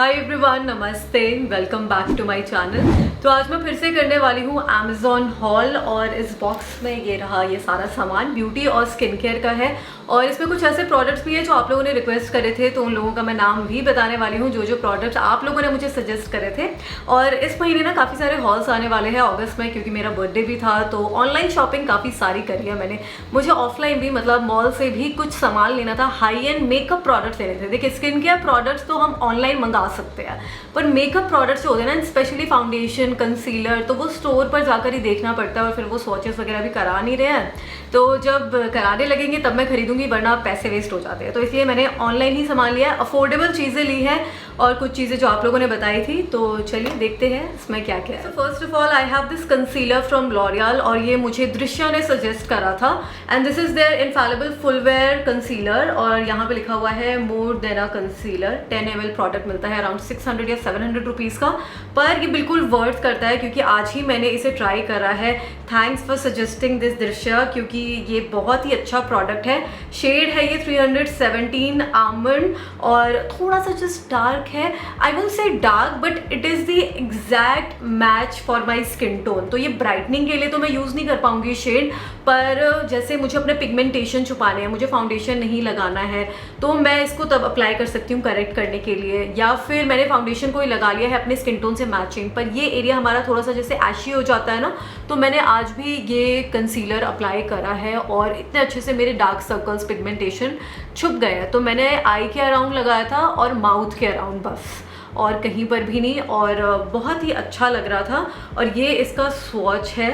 हाय everyone, नमस्ते, welcome back to my channel. तो आज मैं फिर से करने वाली हूँ अमेज़ॉन हॉल और इस बॉक्स में ये रहा, ये सारा सामान ब्यूटी और स्किन केयर का है और इसमें कुछ ऐसे प्रोडक्ट्स भी है जो आप लोगों ने रिक्वेस्ट करे थे, तो उन लोगों का मैं नाम भी बताने वाली हूँ जो प्रोडक्ट्स आप लोगों ने मुझे सजेस्ट करे थे। और इस महीने ना काफ़ी सारे हॉल्स आने वाले हैं अगस्त में, क्योंकि मेरा बर्थडे भी था, तो ऑनलाइन शॉपिंग काफ़ी सारी करी है मैंने। मुझे ऑफलाइन भी मतलब मॉल से भी कुछ सामान लेना था, हाई एंड मेकअप प्रोडक्ट्स लेने थे। देखिए, स्किन केयर प्रोडक्ट्स तो हम ऑनलाइन मंगा सकते हैं, पर मेकअप प्रोडक्ट्स जो होते हैं ना, स्पेशली फाउंडेशन, कंसीलर, तो वो स्टोर पर जाकर ही देखना पड़ता है और फिर वो स्वॉचेस वगैरह भी करा नहीं रहे हैं, तो जब कराने लगेंगे तब मैं खरीदूंगी, वरना पैसे वेस्ट हो जाते हैं। तो इसलिए मैंने ऑनलाइन ही सामान लिया है, अफोर्डेबल चीज़ें ली हैं और कुछ चीज़ें जो आप लोगों ने बताई थी। तो चलिए देखते हैं इसमें क्या क्या है। तो first of all I have this concealer from L'Oreal और ये मुझे दृश्या ने सजेस्ट करा था, and this is their infallible fullwear concealer और यहाँ पे लिखा हुआ है more than a concealer. 10 ml product मिलता है अराउंड 600 या 700 रुपीज़ का, पर ये बिल्कुल वर्थ करता है क्योंकि आज ही मैंने इसे ट्राई करा है। थैंक्स फॉर सजेस्टिंग दिस दृश्या, क्योंकि ये बहुत ही अच्छा प्रोडक्ट है। शेड है ये 317 आमंड और थोड़ा सा जस्ट डार्क है। I won't say dark, but it is the exact match for my skin tone. तो ये ब्राइटनिंग के लिए तो मैं यूज़ नहीं कर पाऊंगी शेड, पर जैसे मुझे अपने पिगमेंटेशन छुपाने हैं, मुझे फाउंडेशन नहीं लगाना है, तो मैं इसको तब अप्लाई कर सकती हूँ करेक्ट करने के लिए, या फिर मैंने फाउंडेशन को ही लगा लिया है अपने स्किन टोन से मैचिंग, पर ये एरिया हमारा थोड़ा सा जैसे ऐशी हो जाता है ना, तो मैंने आज भी ये कंसीलर अप्लाई करा है और इतने अच्छे से मेरे डार्क सर्कल्स, पिगमेंटेशन छुप गए हैं। तो मैंने आई के अराउंड लगाया था और माउथ के अराउंड बस, और कहीं पर भी नहीं, और बहुत ही अच्छा लग रहा था। और ये इसका स्वॉच है,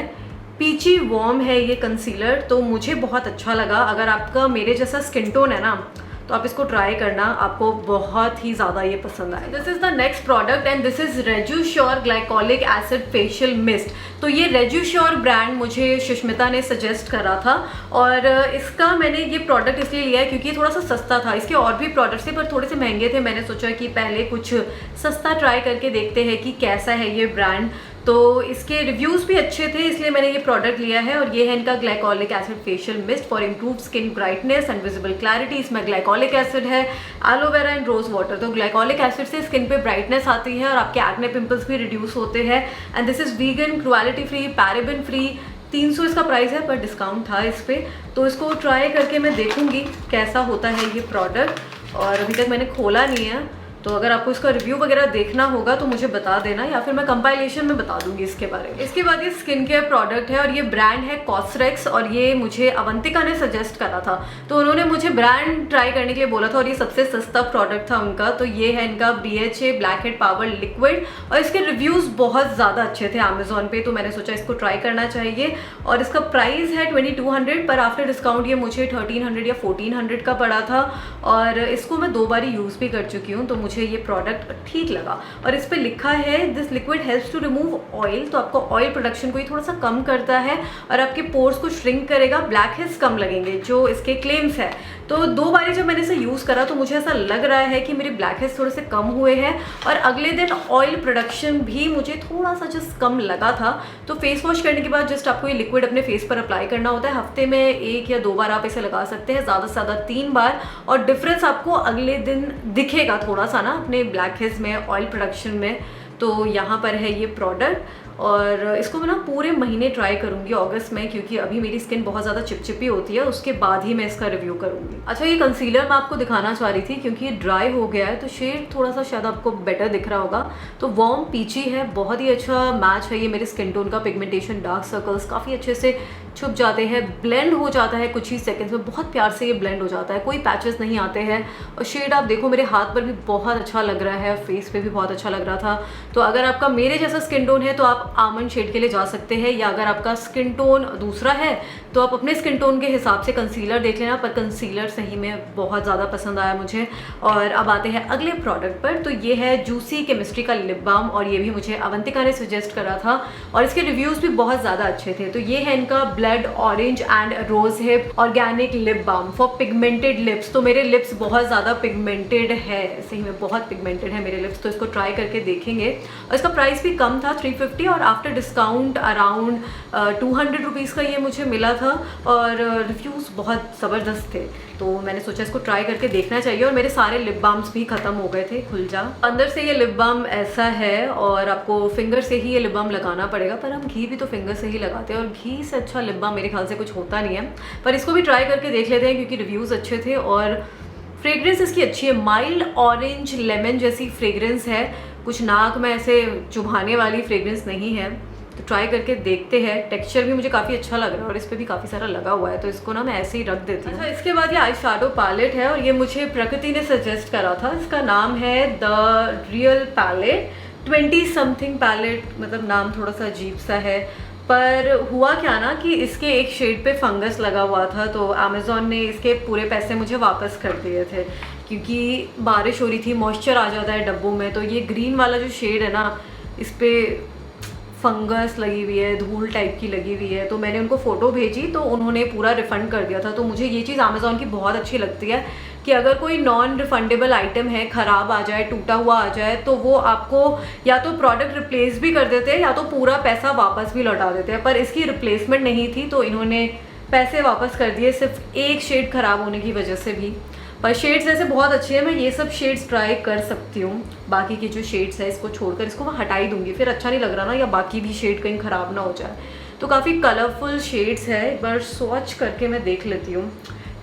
पीची वॉर्म है ये कंसीलर, तो मुझे बहुत अच्छा लगा। अगर आपका मेरे जैसा स्किन टोन है ना, तो आप इसको ट्राई करना, आपको बहुत ही ज़्यादा ये पसंद आए। This is the next product and this is Rejusure glycolic acid facial mist. तो ये रेजुश्योर ब्रांड मुझे सुष्मिता ने सजेस्ट करा था और इसका मैंने ये प्रोडक्ट इसलिए लिया है क्योंकि ये थोड़ा सा सस्ता था। इसके और भी प्रोडक्ट्स थे पर थोड़े से महंगे थे। मैंने सोचा कि पहले कुछ सस्ता ट्राई करके देखते हैं कि कैसा है ये ब्रांड, तो इसके रिव्यूज़ भी अच्छे थे, इसलिए मैंने ये प्रोडक्ट लिया है। और ये है इनका glycolic acid facial mist for improve skin brightness and visible clarity. इसमें ग्लाइकोलिक एसिड है, एलोवेरा एंड रोज वाटर। तो ग्लाइकोलिक एसिड से स्किन पे ब्राइटनेस आती है और आपके एक्ने पिंपल्स भी रिड्यूस होते हैं। And this is vegan, cruelty free, paraben free. 300 इसका प्राइस है, पर डिस्काउंट था इस पर, तो इसको ट्राई करके मैं देखूँगी कैसा होता है ये प्रोडक्ट। और अभी तक मैंने खोला नहीं है, तो अगर आपको इसका रिव्यू वगैरह देखना होगा तो मुझे बता देना, या फिर मैं कंपाइलेशन में बता दूंगी इसके बारे में। इसके बाद ये स्किन केयर प्रोडक्ट है और ये ब्रांड है कॉस्रेक्स और ये मुझे अवंतिका ने सजेस्ट करा था, तो उन्होंने मुझे ब्रांड ट्राई करने के लिए बोला था और ये सबसे सस्ता प्रोडक्ट था उनका। तो ये है इनका BHA black head power liquid और इसके रिव्यूज़ बहुत ज़्यादा अच्छे थे अमेजोन पे, तो मैंने सोचा इसको ट्राई करना चाहिए। और इसका प्राइस है 2200, पर आफ्टर डिस्काउंट ये मुझे 1300 या 1400 का पड़ा था और इसको मैं 2 बार यूज़ भी कर चुकी हूँ, तो मुझे ये प्रोडक्ट ठीक लगा। और इस पे लिखा है this liquid helps to remove oil, तो आपको ऑयल प्रोडक्शन को ही थोड़ा सा कम करता है और आपके पोर्स को श्रिंक करेगा, ब्लैक हेड्स कम लगेंगे, जो इसके क्लेम्स है। तो 2 बारी जब मैंने इसे यूज़ करा तो मुझे ऐसा लग रहा है कि मेरे ब्लैक हेड्स थोड़े से कम हुए हैं और अगले दिन ऑयल प्रोडक्शन भी मुझे थोड़ा सा जस्ट कम लगा था। तो फेस वॉश करने के बाद जस्ट आपको ये लिक्विड अपने फेस पर अप्लाई करना होता है। हफ्ते में 1 या 2 बार आप इसे लगा सकते हैं, ज़्यादा से ज़्यादा 3 बार, और डिफरेंस आपको अगले दिन दिखेगा थोड़ा सा ना अपने ब्लैक हेड्स में, ऑयल प्रोडक्शन में। तो यहाँ पर है ये प्रोडक्ट और इसको मैं ना पूरे महीने ट्राई करूँगी अगस्त में, क्योंकि अभी मेरी स्किन बहुत ज़्यादा चिपचिपी होती है, उसके बाद ही मैं इसका रिव्यू करूँगी। अच्छा, ये कंसीलर मैं आपको दिखाना चाह रही थी क्योंकि ये ड्राई हो गया है, तो शेड थोड़ा सा शायद आपको बेटर दिख रहा होगा। तो वार्म पीची है, बहुत ही अच्छा मैच है ये मेरे स्किन टोन का। पिगमेंटेशन, डार्क सर्कल्स काफ़ी अच्छे से छुप जाते हैं, ब्लेंड हो जाता है कुछ ही सेकंड्स में, बहुत प्यार से ये ब्लेंड हो जाता है, कोई पैचेस नहीं आते हैं। और शेड आप देखो, मेरे हाथ पर भी बहुत अच्छा लग रहा है, फेस पे भी बहुत अच्छा लग रहा था। तो अगर आपका मेरे जैसा स्किन टोन है तो आप आमंड शेड के लिए जा सकते हैं, या अगर आपका स्किन टोन दूसरा है तो आप अपने स्किन टोन के हिसाब से कंसीलर देख लेना। पर कंसीलर सही में बहुत ज़्यादा पसंद आया मुझे। और अब आते हैं अगले प्रोडक्ट पर, तो ये है जूसी केमिस्ट्री का लिप बाम और ये भी मुझे अवंतिका ने सजेस्ट करा था और इसके रिव्यूज़ भी बहुत ज़्यादा अच्छे थे। तो ये है इनका blood orange and rose hip organic lip balm for pigmented lips. तो मेरे लिप्स बहुत ज़्यादा पिगमेंटेड है, सही में बहुत पिगमेंटेड है मेरे लिप्स, तो इसको ट्राई करके देखेंगे। और इसका प्राइस भी कम था, 350, और आफ्टर डिस्काउंट अराउंड 200 रुपीज़ का ये मुझे मिला था और रिव्यूज़ बहुत ज़बरदस्त थे। तो मैंने सोचा इसको ट्राई करके देखना चाहिए। और मेरे सारे लिप बाम्स भी ख़त्म हो गए थे। खुल जा। अंदर से ये लिप बाम ऐसा है और आपको फिंगर से ही ये लिप बाम लगाना पड़ेगा, पर हम घी भी तो फिंगर से ही लगाते हैं और घी से अच्छा लिप बाम मेरे ख्याल से कुछ होता नहीं है। पर इसको भी ट्राई करके देख लेते हैं क्योंकि रिव्यूज़ अच्छे थे और फ्रेग्रेंस इसकी अच्छी है। माइल्ड ऑरेंज लेमन जैसी फ्रेग्रेंस है, कुछ नाक में ऐसे चुभाने वाली फ्रेग्रेंस नहीं है। तो ट्राई करके देखते हैं। टेक्सचर भी मुझे काफ़ी अच्छा लग रहा है और इस पर भी काफ़ी सारा लगा हुआ है, तो इसको ना मैं ऐसे ही रख देती हूँ। अच्छा, इसके बाद ये आई शैडो पैलेट है और ये मुझे प्रकृति ने सजेस्ट करा था। इसका नाम है the real palette 20 something palette, मतलब नाम थोड़ा सा अजीब सा है। पर हुआ क्या ना कि इसके एक शेड पे फंगस लगा हुआ था, तो अमेज़ॉन ने इसके पूरे पैसे मुझे वापस कर दिए थे क्योंकि बारिश हो रही थी, मॉइस्चर आ जाता है डब्बों में। तो ये ग्रीन वाला जो शेड है ना, इस पर फंगस लगी हुई है, धूल टाइप की लगी हुई है। तो मैंने उनको फ़ोटो भेजी तो उन्होंने पूरा रिफ़ंड कर दिया था। तो मुझे ये चीज़ अमेज़ॉन की बहुत अच्छी लगती है कि अगर कोई नॉन रिफंडेबल आइटम है, ख़राब आ जाए, टूटा हुआ आ जाए, तो वो आपको या तो प्रोडक्ट रिप्लेस भी कर देते हैं या तो पूरा पैसा वापस भी लौटा देते हैं। पर इसकी रिप्लेसमेंट नहीं थी तो इन्होंने पैसे वापस कर दिए, सिर्फ एक शेड ख़राब होने की वजह से भी। पर शेड्स ऐसे बहुत अच्छे हैं, मैं ये सब शेड्स ट्राई कर सकती हूँ। बाकी की जो शेड्स है इसको छोड़कर इसको मैं हटा ही दूँगी, फिर अच्छा नहीं लग रहा ना, या बाकी भी शेड कहीं ख़राब ना हो जाए। तो काफ़ी कलरफुल शेड्स है। एक बार स्वॉच करके मैं देख लेती हूँ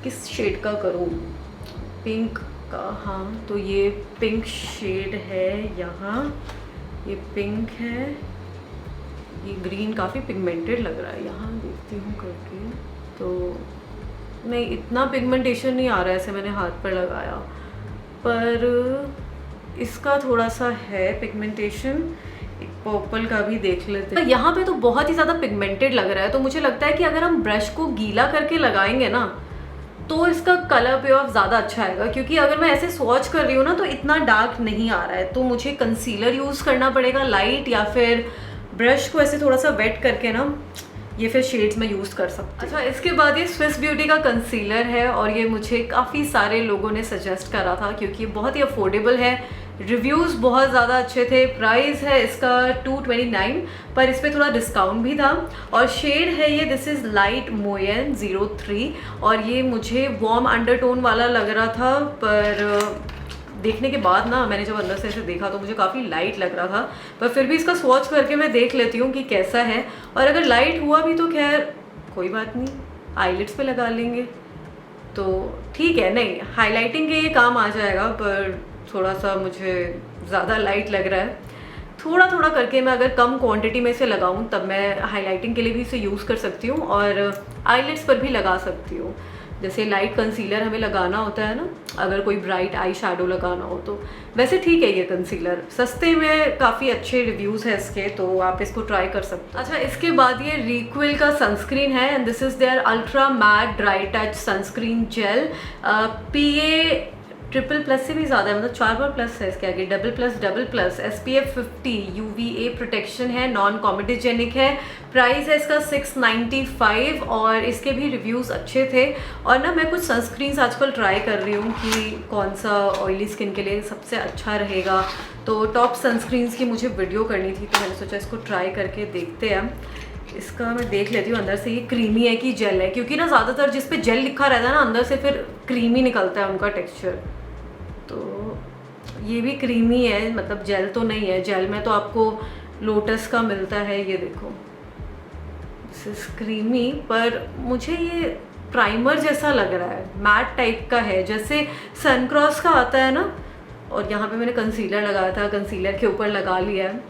किस शेड का करूँ। पिंक का, हाँ, तो ये पिंक शेड है यहाँ, ये पिंक है, ये ग्रीन काफ़ी पिगमेंटेड लग रहा है। यहाँ देखती हूँ करके, तो नहीं, इतना पिगमेंटेशन नहीं आ रहा है ऐसे मैंने हाथ पर लगाया, पर इसका थोड़ा सा है पिगमेंटेशन। एक पर्पल का भी देख लेते हैं। यहाँ पे तो बहुत ही ज़्यादा पिगमेंटेड लग रहा है, तो मुझे लगता है कि अगर हम ब्रश को गीला करके लगाएंगे ना तो इसका कलर पे ऑफ ज़्यादा अच्छा आएगा। क्योंकि अगर मैं ऐसे स्वॉच कर रही हूँ ना तो इतना डार्क नहीं आ रहा है, तो मुझे कंसीलर यूज़ करना पड़ेगा लाइट, या फिर ब्रश को ऐसे थोड़ा सा वेट करके ना ये फिर शेड्स में यूज़ कर सकते हैं। अच्छा, इसके बाद ये स्विस ब्यूटी का कंसीलर है और ये मुझे काफ़ी सारे लोगों ने सजेस्ट करा था क्योंकि ये बहुत ही अफोर्डेबल है, रिव्यूज़ बहुत ज़्यादा अच्छे थे। प्राइस है इसका 229, पर इस पर थोड़ा डिस्काउंट भी था। और शेड है ये, दिस इज़ लाइट मोयन 03 और ये मुझे वार्म अंडरटोन वाला लग रहा था, पर देखने के बाद ना मैंने जब अंदर से इसे देखा तो मुझे काफ़ी लाइट लग रहा था। पर फिर भी इसका स्वॉच करके मैं देख लेती हूँ कि कैसा है, और अगर लाइट हुआ भी तो खैर कोई बात नहीं, आईलिड्स पे लगा लेंगे तो ठीक है। नहीं, हाइलाइटिंग के ये काम आ जाएगा, पर थोड़ा सा मुझे ज़्यादा लाइट लग रहा है। थोड़ा थोड़ा करके मैं अगर कम क्वांटिटी में से लगाऊं तब मैं हाइलाइटिंग के लिए भी इसे यूज़ कर सकती हूँ और आईलिड्स पर भी लगा सकती हूँ। जैसे लाइट कंसीलर हमें लगाना होता है ना, अगर कोई ब्राइट आई शैडो लगाना हो तो वैसे ठीक है। ये कंसीलर सस्ते में काफ़ी अच्छे रिव्यूज़ है इसके, तो आप इसको ट्राई कर सकते हैं। अच्छा, इसके बाद ये रिक्विल का सनस्क्रीन है and this is their ultra matte dry touch sunscreen gel. PA triple plus+ से भी ज़्यादा है, मतलब 4 बार प्लस है इसके आगे, डबल+, SPF 50 UVA प्रोटेक्शन है, नॉन कॉमेडोजेनिक है। प्राइस है इसका 695 और इसके भी रिव्यूज़ अच्छे थे। और ना मैं कुछ सनस्क्रीन्स आजकल ट्राई कर रही हूँ कि कौन सा ऑयली स्किन के लिए सबसे अच्छा रहेगा। तो टॉप सनस्क्रीन्स की मुझे वीडियो करनी थी, तो मैंने सोचा इसको ट्राई करके देखते हैं। इसका मैं देख लेती हूँ अंदर से ये क्रीमी है कि जेल है, क्योंकि ना ज़्यादातर जिस पे जेल लिखा रहता है ना अंदर से फिर क्रीमी निकलता है उनका टेक्सचर। तो ये भी क्रीमी है, मतलब जेल तो नहीं है। जेल में तो आपको लोटस का मिलता है, ये देखो दिस इज क्रीमी, पर मुझे ये प्राइमर जैसा लग रहा है, मैट टाइप का है, जैसे सनक्रॉस का आता है ना। और यहाँ पे मैंने कंसीलर लगाया था, कंसीलर के ऊपर लगा लिया है,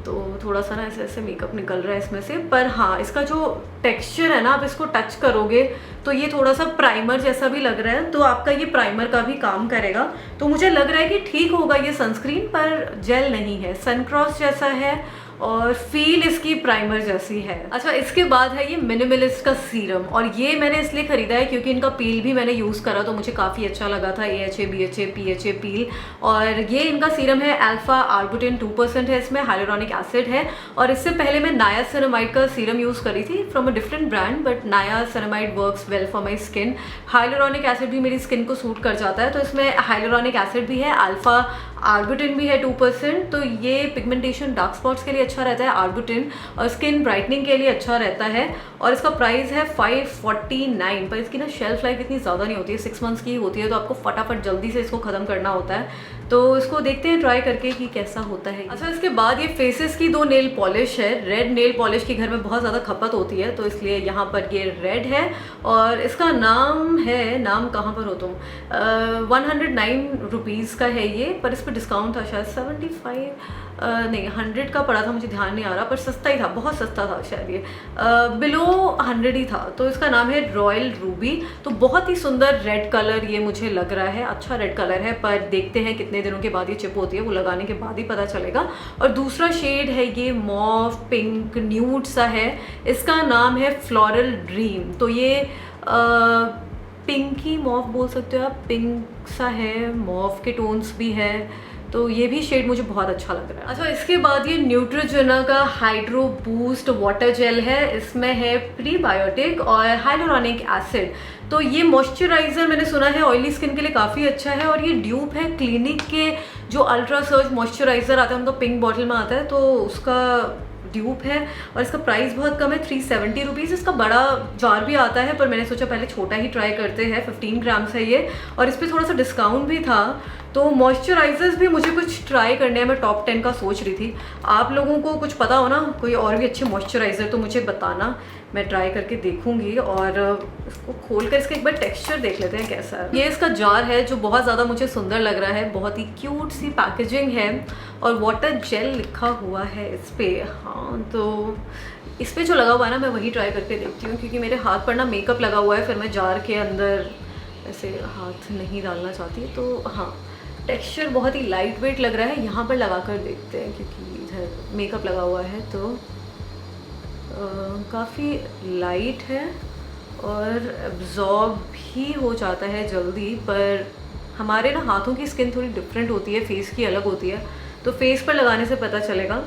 तो थोड़ा सा ना ऐसे ऐसे मेकअप निकल रहा है इसमें से। पर हाँ, इसका जो टेक्सचर है ना, आप इसको टच करोगे तो ये थोड़ा सा प्राइमर जैसा भी लग रहा है, तो आपका ये प्राइमर का भी काम करेगा। तो मुझे लग रहा है कि ठीक होगा ये सनस्क्रीन, पर जेल नहीं है, सनक्रॉस जैसा है और फील इसकी प्राइमर जैसी है। अच्छा, इसके बाद है ये मिनिमलिस्ट का सीरम, और ये मैंने इसलिए ख़रीदा है क्योंकि इनका पील भी मैंने यूज़ करा तो मुझे काफ़ी अच्छा लगा था। AHA BHA PHA पील, और ये इनका सीरम है अल्फा आर्बुटिन 2% है, इसमें हाइलुरोनिक एसिड है। और इससे पहले मैं नायासिनामाइड का सीरम यूज़ करी थी from a different brand, but niacinamide works well for my skin. Hyaluronic acid भी मेरी स्किन को सूट कर जाता है, तो इसमें हाइलुरोनिक एसिड भी है, अल्फा आर्बुटिन भी है 2%, तो ये पिगमेंटेशन डार्क स्पॉट्स के लिए अच्छा रहता है आर्बुटिन, और स्किन ब्राइटनिंग के लिए अच्छा रहता है। और इसका प्राइस है 549, पर इसकी ना शेल्फ लाइफ इतनी ज़्यादा नहीं होती है, 6 मंथ्स की होती है, तो आपको फटाफट जल्दी से इसको ख़त्म करना होता है। तो इसको देखते हैं ट्राई करके कि कैसा होता है। अच्छा, इसके बाद ये फेसेस की 2 नेल पॉलिश है। रेड नेल पॉलिश की घर में बहुत ज़्यादा खपत होती है, तो इसलिए यहाँ पर ये रेड है, और इसका नाम है, नाम कहाँ पर हो तुम, 109 रुपीज़ का है ये, पर इस पर डिस्काउंट था शायद 75 नहीं 100 का पड़ा था, मुझे ध्यान नहीं आ रहा, पर सस्ता ही था, बहुत सस्ता था शायद ये, बिलो 100 ही था। तो इसका नाम है रॉयल रूबी। तो बहुत ही सुंदर रेड कलर ये मुझे लग रहा है, अच्छा रेड कलर है, पर देखते हैं कितने दिनों के बाद ये चिप होती है, वो लगाने के बाद ही पता चलेगा। और दूसरा शेड है ये मॉव पिंक न्यूड सा है, इसका नाम है फ्लोरल ड्रीम। तो ये पिंकी मॉव बोल सकते हो आप, पिंक सा है, मॉव के टोन्स भी है, तो ये भी शेड मुझे बहुत अच्छा लग रहा है। अच्छा, इसके बाद ये न्यूट्रोजेना का हाइड्रो बूस्ट वाटर जेल है, इसमें है प्रीबायोटिक और हाइलोरॉनिक एसिड। तो ये मॉइस्चराइज़र मैंने सुना है ऑयली स्किन के लिए काफ़ी अच्छा है, और ये ड्यूप है क्लिनिक के जो अल्ट्रा सर्ज मॉइस्चराइज़र आता है, उनका पिंक बॉटल में आता है, तो उसका ड्यूप है, और इसका प्राइस बहुत कम है, 370 रुपीज़। इसका बड़ा जार भी आता है, पर मैंने सोचा पहले छोटा ही ट्राई करते हैं, 15 ग्राम्स है ये, और इस पर थोड़ा सा डिस्काउंट भी था। तो मॉइस्चराइजर्स भी मुझे कुछ ट्राई करने हैं, मैं टॉप 10 का सोच रही थी। आप लोगों को कुछ पता हो ना कोई और भी अच्छे मॉइस्चराइज़र, तो मुझे बताना, मैं ट्राई करके देखूंगी। और इसको खोल कर इसका एक बार टेक्सचर देख लेते हैं कैसा है। ये इसका जार है जो बहुत ज़्यादा मुझे सुंदर लग रहा है, बहुत ही क्यूट सी पैकेजिंग है, और वाटर जेल लिखा हुआ है इस पर। हाँ, तो इस पर जो लगा हुआ है ना, मैं वही ट्राई करके देखती हूँ, क्योंकि मेरे हाथ पर ना मेकअप लगा हुआ है, फिर मैं जार के अंदर ऐसे हाथ नहीं डालना चाहती। तो हाँ, टेक्सचर बहुत ही लाइट वेट लग रहा है। यहाँ पर लगा कर देखते हैं, क्योंकि इधर मेकअप लगा हुआ है, तो काफ़ी लाइट है और एब्जॉर्ब भी हो जाता है जल्दी। पर हमारे ना हाथों की स्किन थोड़ी डिफरेंट होती है, फेस की अलग होती है, तो फेस पर लगाने से पता चलेगा।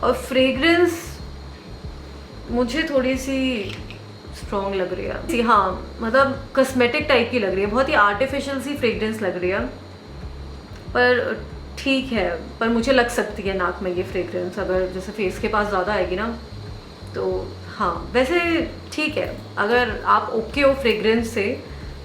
और फ्रेग्रेंस मुझे थोड़ी सी स्ट्रॉन्ग लग रही है जी, हाँ, मतलब कॉस्मेटिक टाइप की लग रही है, बहुत ही आर्टिफिशियल सी फ्रेग्रेंस लग रही है, पर ठीक है। पर मुझे लग सकती है नाक में ये फ्रेग्रेंस, अगर जैसे फेस के पास ज़्यादा आएगी ना, तो हाँ, वैसे ठीक है। अगर आप ओके हो फ्रेग्रेंस से,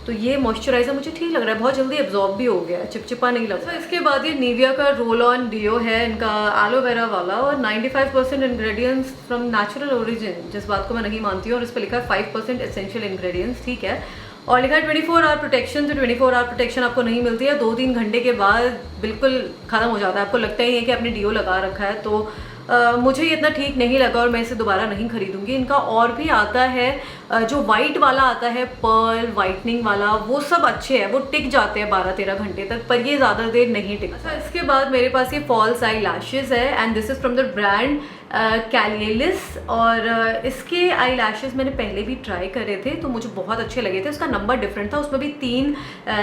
तो ये मॉइस्चराइज़र मुझे ठीक लग रहा है, बहुत जल्दी एब्जॉर्ब भी हो गया है, चिपचिपा नहीं लग रहा। तो इसके बाद ये निविया का रोल ऑन डिओ है, इनका एलोवेरा वाला, और 95% इंग्रेडिएंट्स फ्रॉम नेचुरल ओरिजिन, जिस बात को मैं नहीं मानती हूँ, और इस पर लिखा है 5% एसेंशियल इंग्रेडिएंट्स, ठीक है। और लिखा है 24 आवर प्रोटेक्शन, तो 24 आवर प्रोटेक्शन आपको नहीं मिलती है, 2-3 घंटे के बाद बिल्कुल ख़त्म हो जाता है, आपको लगता ही है कि आपने डिओ लगा रखा है। तो मुझे ये इतना ठीक नहीं लगा, और मैं इसे दोबारा नहीं खरीदूंगी। इनका और भी आता है, जो वाइट वाला आता है, पर्ल वाइटनिंग वाला, वो सब अच्छे हैं, वो टिक जाते हैं 12-13 घंटे तक, पर ये ज़्यादा देर नहीं टिकता। अच्छा, इसके बाद मेरे पास ये फॉल्स आई लैशेज़ है, and this is from the brand Kalialis. और इसके आई लैशेज़ मैंने पहले भी ट्राई करे थे, तो मुझे बहुत अच्छे लगे थे। उसका नंबर डिफरेंट था, उसमें भी 3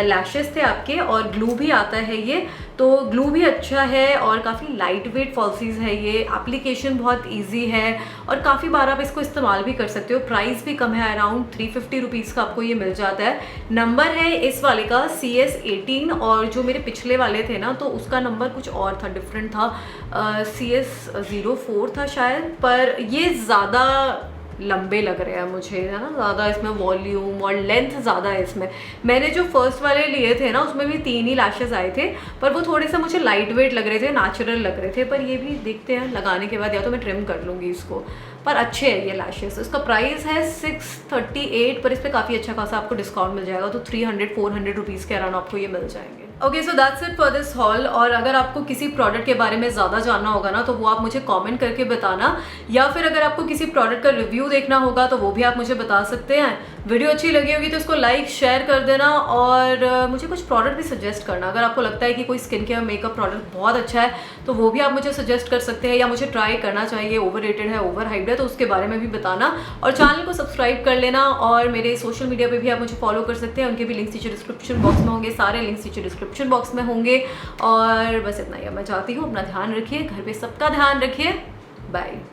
लैशेज़ थे आपके, और ग्लू भी आता है ये, तो ग्लू भी अच्छा है, और काफ़ी लाइट वेट फॉल्सीज है ये, एप्लीकेशन बहुत ईजी है, और काफ़ी बार आप इसको इस्तेमाल भी कर सकते हो। प्राइस भी कम है, अराउंड 350 रुपीज़ का आपको ये मिल जाता है। नंबर है इस वाले का CS18, और जो मेरे पिछले वाले थे ना, तो उसका नंबर कुछ और था, डिफरेंट था, CS04 था शायद, पर ये ज़्यादा लंबे लग रहे हैं मुझे, है ना, ज़्यादा इसमें वॉल्यूम और लेंथ ज़्यादा है इसमें। मैंने जो फर्स्ट वाले लिए थे ना, उसमें भी 3 ही लैशेज़ आए थे, पर वो थोड़े से मुझे लाइट वेट लग रहे थे, नेचुरल लग रहे थे। पर ये भी देखते हैं लगाने के बाद, या तो मैं ट्रिम कर लूँगी इसको, पर अच्छे है ये लैशेज़। इसका प्राइस है 638, पर इस पर काफ़ी अच्छा खासा आपको डिस्काउंट मिल जाएगा, तो 300-400 रुपीज़ के अराउंड आपको ये मिल जाएंगे। Okay, so that's it for this hall. और अगर आपको किसी प्रोडक्ट के बारे में ज़्यादा जानना होगा ना, तो वो आप मुझे कमेंट करके बताना, या फिर अगर आपको किसी प्रोडक्ट का रिव्यू देखना होगा, तो वो भी आप मुझे बता सकते हैं। वीडियो अच्छी लगी होगी तो इसको लाइक शेयर कर देना, और मुझे कुछ प्रोडक्ट भी सजेस्ट करना। अगर आपको लगता है कि कोई स्किन केयर मेकअप प्रोडक्ट बहुत अच्छा है, तो वो भी आप मुझे सजेस्ट कर सकते हैं, या मुझे ट्राई करना चाहिए, ओवररेटेड है, ओवर हाइप्ड है, तो उसके बारे में भी बताना। और चैनल को सब्सक्राइब कर लेना, और मेरे सोशल मीडिया पे भी आप मुझे फॉलो कर सकते हैं, उनके भी लिंक्स नीचे डिस्क्रिप्शन बॉक्स में होंगे, सारे लिंक्स नीचे डिस्क्रिप्शन बॉक्स में होंगे। और बस इतना ही अब मैं चाहती हूँ, अपना ध्यान रखिए, घर पे सबका ध्यान रखिए, बाय।